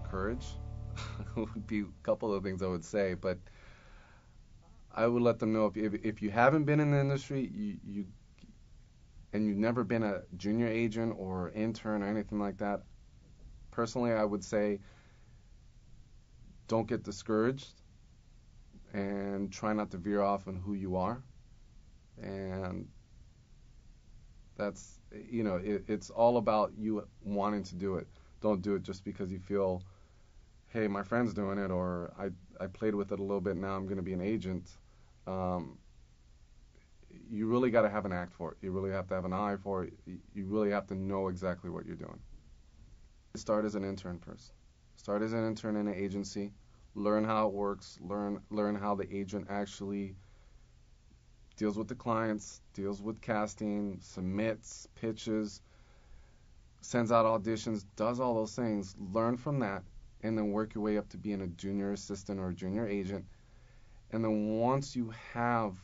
encourage would be a couple of things I would say, but I would let them know if you haven't been in the industry, and you've never been a junior agent or intern or anything like that. Personally, I would say don't get discouraged and try not to veer off on who you are. And that's, it's all about you wanting to do it. Don't do it just because you feel, hey, my friend's doing it, or I played with it a little bit, now I'm going to be an agent. Um, you really got to have an act for it. You really have to have an eye for it. You really have to know exactly what you're doing. Start as an intern first. Start as an intern in an agency. Learn how it works. Learn how the agent actually deals with the clients, deals with casting, submits, pitches, sends out auditions, does all those things. Learn from that, and then work your way up to being a junior assistant or a junior agent. And then once you have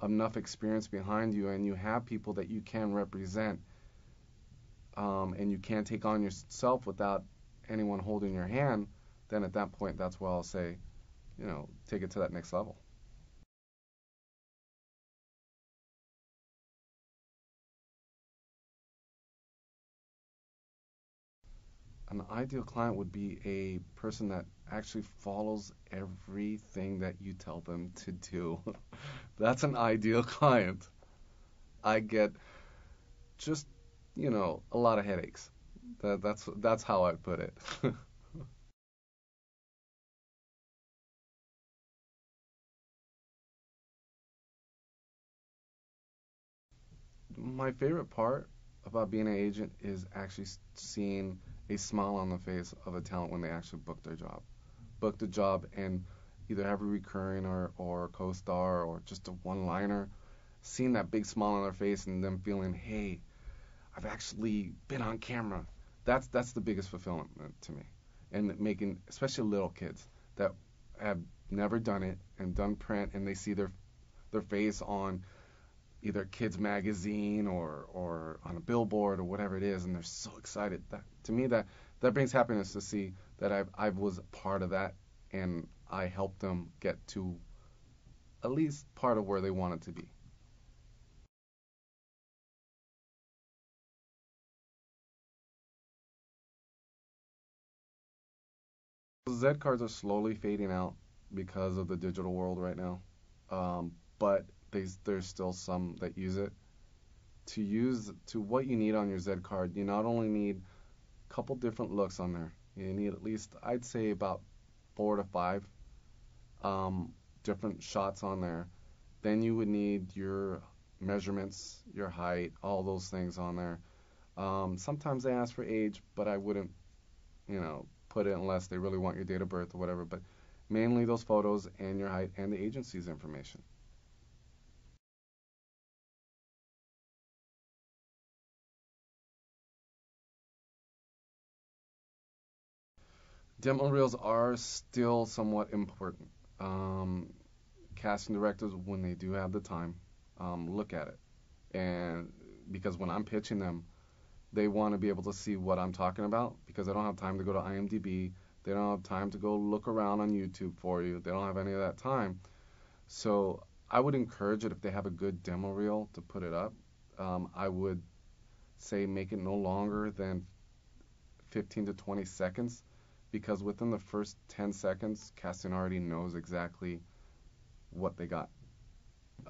enough experience behind you and you have people that you can represent, and you can't take on yourself without anyone holding your hand, then at that point, that's where I'll say, take it to that next level. An ideal client would be a person that actually follows everything that you tell them to do. That's an ideal client. I get just, a lot of headaches. That's how I put it. My favorite part about being an agent is actually seeing a smile on the face of a talent when they actually book their job. Book the job and either have a recurring or co-star or just a one-liner. Seeing that big smile on their face and them feeling, hey, I've actually been on camera. That's the biggest fulfillment to me. And making, especially little kids that have never done it and done print, and they see their face on either kids magazine or on a billboard or whatever it is, and they're so excited. That to me, that brings happiness to see that I was a part of that, and I helped them get to at least part of where they wanted to be. Z cards are slowly fading out because of the digital world right now, but there's still some that use it. To what you need on your Z card, you not only need a couple different looks on there. You need at least, I'd say, about 4 to 5 different shots on there. Then you would need your measurements, your height, all those things on there. Sometimes they ask for age, but I wouldn't, put it unless they really want your date of birth or whatever. But mainly those photos and your height and the agency's information. Demo reels are still somewhat important. Um, Casting directors, when they do have the time, look at it. And because when I'm pitching them, they want to be able to see what I'm talking about because they don't have time to go to IMDb. They don't have time to go look around on YouTube for you. They don't have any of that time. So I would encourage it if they have a good demo reel to put it up. I would say make it no longer than 15 to 20 seconds because within the first 10 seconds, casting already knows exactly what they got.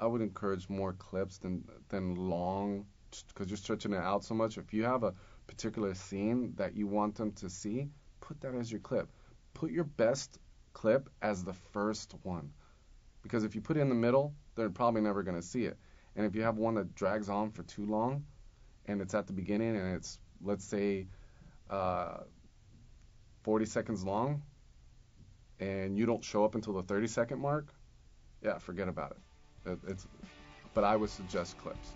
I would encourage more clips than long because you're stretching it out so much. If you have a particular scene that you want them to see, put that as your clip. Put your best clip as the first one because if you put it in the middle, they're probably never going to see it. And if you have one that drags on for too long and it's at the beginning and it's, let's say, uh, 40 seconds long and you don't show up until the 30-second mark, yeah, forget about it. It's, but I would suggest clips.